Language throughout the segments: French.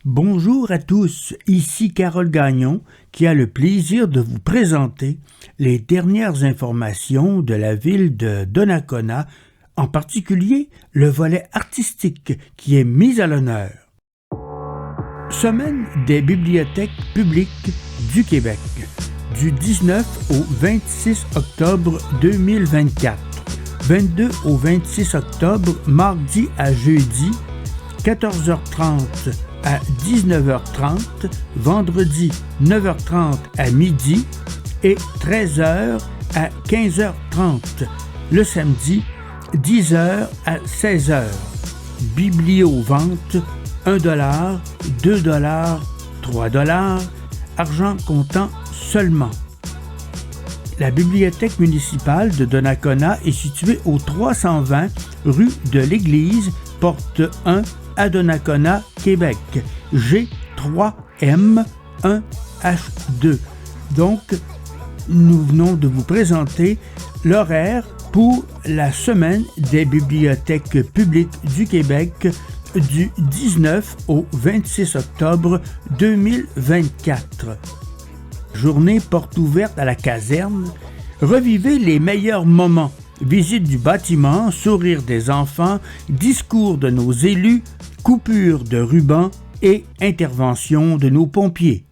Bonjour à tous, ici Carole Gagnon qui a le plaisir de vous présenter les dernières informations de la ville de Donnacona, en particulier le volet artistique qui est mis à l'honneur. Semaine des bibliothèques publiques du Québec, du 19 au 26 octobre 2024, 22 au 26 octobre, mardi à jeudi, 14h30 à 19h30, vendredi 9h30 à midi et 13h à 15h30, le samedi 10h à 16h. Biblio-vente, $1, $2, $3, argent comptant seulement. La bibliothèque municipale de Donnacona est située au 320 rue de l'Église, porte 1 à Donnacona, Québec, G3M1H2. Donc, nous venons de vous présenter l'horaire pour la semaine des bibliothèques publiques du Québec du 19 au 26 octobre 2024. Journée porte ouverte à la caserne. Revivez les meilleurs moments. Visite du bâtiment, sourire des enfants, discours de nos élus, coupure de ruban et intervention de nos pompiers.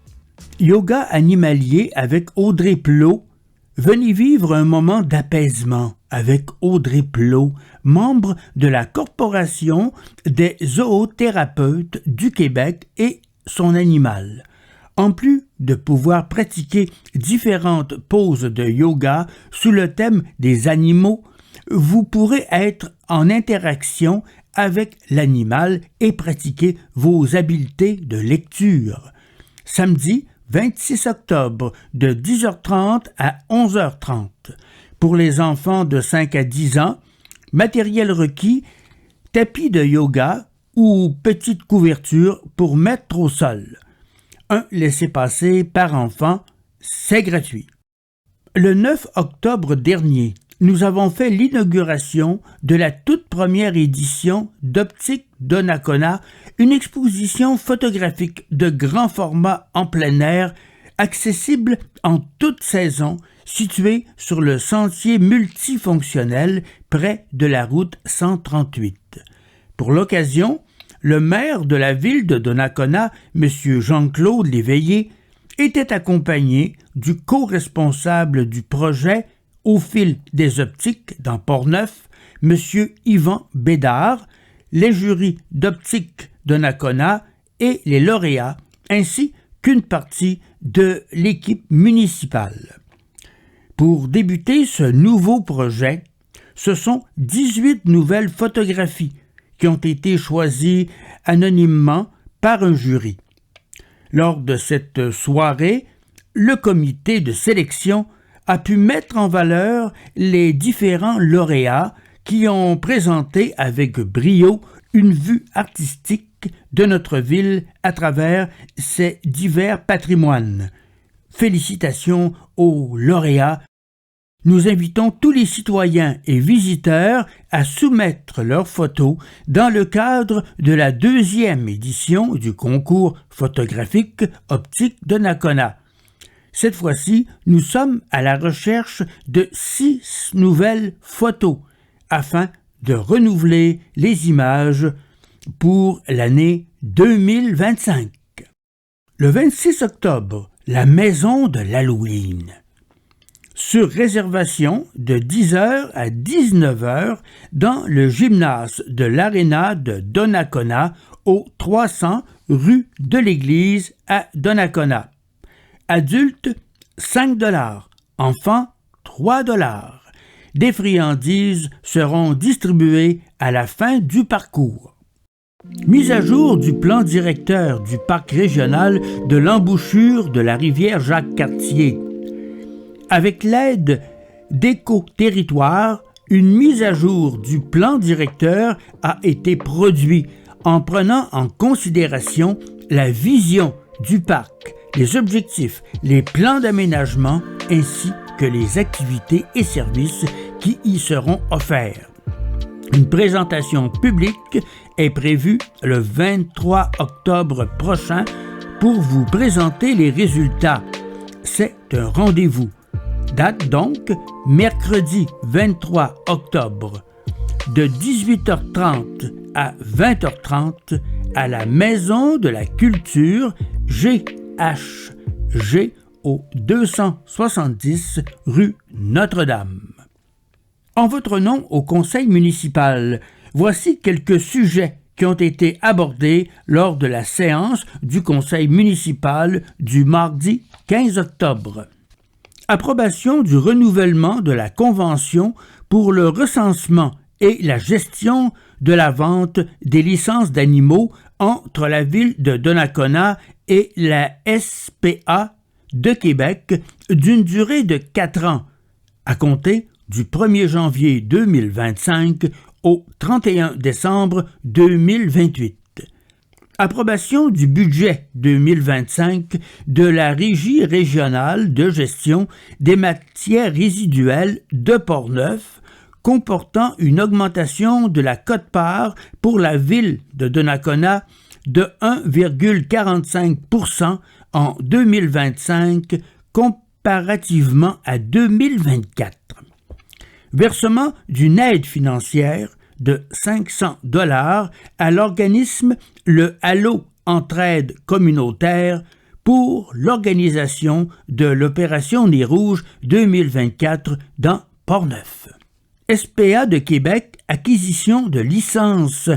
Yoga animalier avec Audrey Plot. Venez vivre un moment d'apaisement avec Audrey Plot, membre de la Corporation des zoothérapeutes du Québec et son animal. En plus de pouvoir pratiquer différentes poses de yoga sous le thème des animaux, vous pourrez être en interaction avec l'animal et pratiquer vos habiletés de lecture. Samedi 26 octobre de 10h30 à 11h30. Pour les enfants de 5 à 10 ans, matériel requis, tapis de yoga ou petite couverture pour mettre au sol. Un laissez-passer par enfant, c'est gratuit. Le 9 octobre dernier, nous avons fait l'inauguration de la toute première édition d'Optique Donnacona, une exposition photographique de grand format en plein air, accessible en toute saison, située sur le sentier multifonctionnel près de la route 138. Pour l'occasion, le maire de la ville de Donnacona, M. Jean-Claude Léveillé, était accompagné du co-responsable du projet Au fil des optiques dans Port-Neuf, M. Yvan Bédard, les jurys d'Optique Donnacona et les lauréats, ainsi qu'une partie de l'équipe municipale. Pour débuter ce nouveau projet, ce sont 18 nouvelles photographies qui ont été choisies anonymement par un jury. Lors de cette soirée, le comité de sélection a pu mettre en valeur les différents lauréats qui ont présenté avec brio une vue artistique de notre ville à travers ses divers patrimoines. Félicitations aux lauréats. Nous invitons tous les citoyens et visiteurs à soumettre leurs photos dans le cadre de la 2e édition du concours photographique Optique Donnacona. Cette fois-ci, nous sommes à la recherche de 6 nouvelles photos afin de renouveler les images pour l'année 2025. Le 26 octobre, la maison de l'Halloween. Sur réservation de 10h à 19h dans le gymnase de l'Aréna de Donnacona au 300 rue de l'Église à Donnacona. Adultes, $5. Enfants, $3. Des friandises seront distribuées à la fin du parcours. Mise à jour du plan directeur du parc régional de l'embouchure de la rivière Jacques-Cartier. Avec l'aide d'Éco-Territoire, une mise à jour du plan directeur a été produite en prenant en considération la vision du parc, les objectifs, les plans d'aménagement ainsi que les activités et services qui y seront offerts. Une présentation publique est prévue le 23 octobre prochain pour vous présenter les résultats. C'est un rendez-vous. Date donc mercredi 23 octobre de 18h30 à 20h30 à la Maison de la Culture GHG au 270 rue Notre-Dame. En votre nom au conseil municipal, voici quelques sujets qui ont été abordés lors de la séance du conseil municipal du mardi 15 octobre. Approbation du renouvellement de la convention pour le recensement et la gestion de la vente des licences d'animaux entre la ville de Donnacona et la SPA de Québec d'une durée de 4 ans, à compter du 1er janvier 2025 au 31 décembre 2028. Approbation du budget 2025 de la Régie régionale de gestion des matières résiduelles de Portneuf, comportant une augmentation de la quote-part pour la ville de Donnacona de 1,45% en 2025 comparativement à 2024. Versement d'une aide financière de 500 $ à l'organisme Le Halo Entraide communautaire pour l'organisation de l'opération Nez Rouge 2024 dans Portneuf. SPA de Québec, acquisition de licences.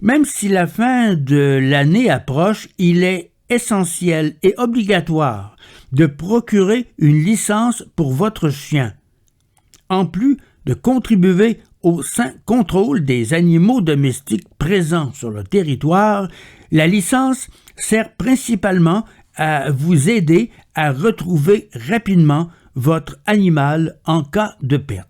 Même si la fin de l'année approche, il est essentiel et obligatoire de procurer une licence pour votre chien. En plus de contribuer au sain contrôle des animaux domestiques présents sur le territoire, la licence sert principalement à vous aider à retrouver rapidement votre animal en cas de perte.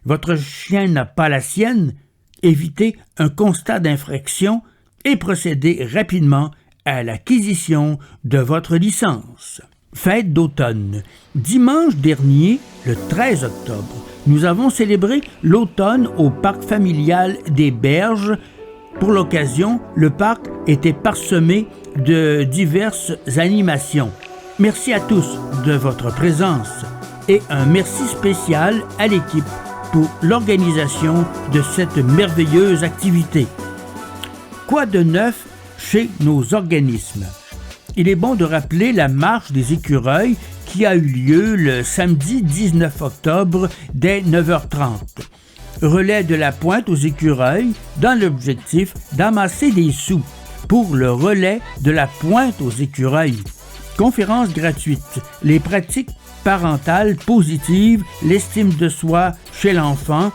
Votre chien n'a pas la sienne, évitez un constat d'infraction et procédez rapidement à l'acquisition de votre licence. Fête d'automne. Dimanche dernier, le 13 octobre, nous avons célébré l'automne au parc familial des Berges. Pour l'occasion, le parc était parsemé de diverses animations. Merci à tous de votre présence et un merci spécial à l'équipe pour l'organisation de cette merveilleuse activité. Quoi de neuf chez nos organismes? Il est bon de rappeler la marche des écureuils qui a eu lieu le samedi 19 octobre dès 9h30. Relais de la pointe aux écureuils dans l'objectif d'amasser des sous pour le relais de la pointe aux écureuils. Conférence gratuite, les pratiques parentales positives, l'estime de soi chez l'enfant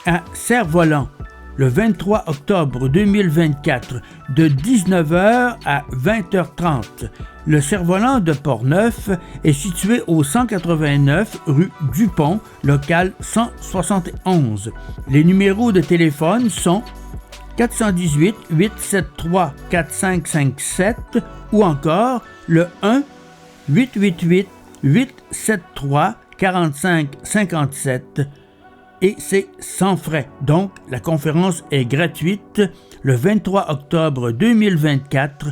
à Cerf-Volant. Le 23 octobre 2024, de 19h à 20h30. Le Cerf-Volant de Portneuf est situé au 189 rue Dupont, local 171. Les numéros de téléphone sont 418 873 4557 ou encore le 1 888 873 4557. Et c'est sans frais. Donc, la conférence est gratuite le 23 octobre 2024.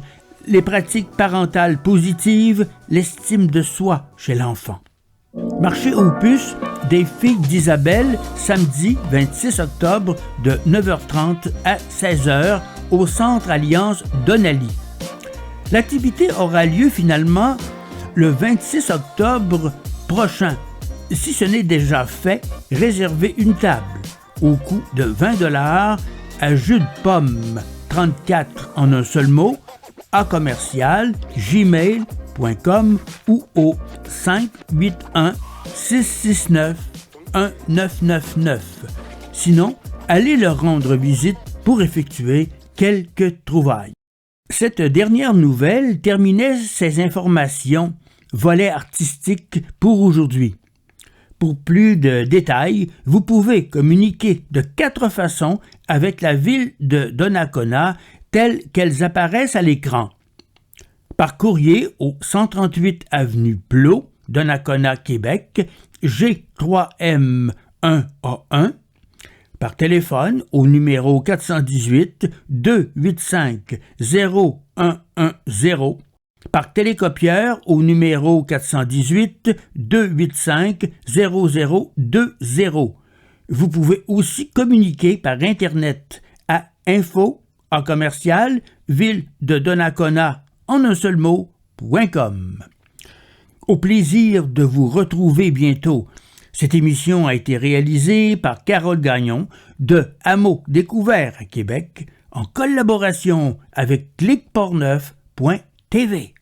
Les pratiques parentales positives, l'estime de soi chez l'enfant. Marché aux puces des filles d'Isabelle, samedi 26 octobre de 9h30 à 16h au Centre Alliance Donali. L'activité aura lieu finalement le 26 octobre prochain. Si ce n'est déjà fait, réservez une table au coût de 20 $ à jus de pomme 34 en un seul mot à commercial@gmail.com ou au 581 669 1999. Sinon, allez leur rendre visite pour effectuer quelques trouvailles. Cette dernière nouvelle terminait ces informations volet artistique pour aujourd'hui. Pour plus de détails, vous pouvez communiquer de 4 façons avec la ville de Donnacona telles qu'elles apparaissent à l'écran. Par courrier au 138 avenue Plot, Donnacona, Québec, G3M1A1. par téléphone au numéro 418-285-0110, par télécopieur au numéro 418-285-0020. Vous pouvez aussi communiquer par Internet à info@ville-de-Donnacona en un seul mot.com. Au plaisir de vous retrouver bientôt. Cette émission a été réalisée par Carole Gagnon de Hameaux Découvert à Québec en collaboration avec clicportneuf.tv.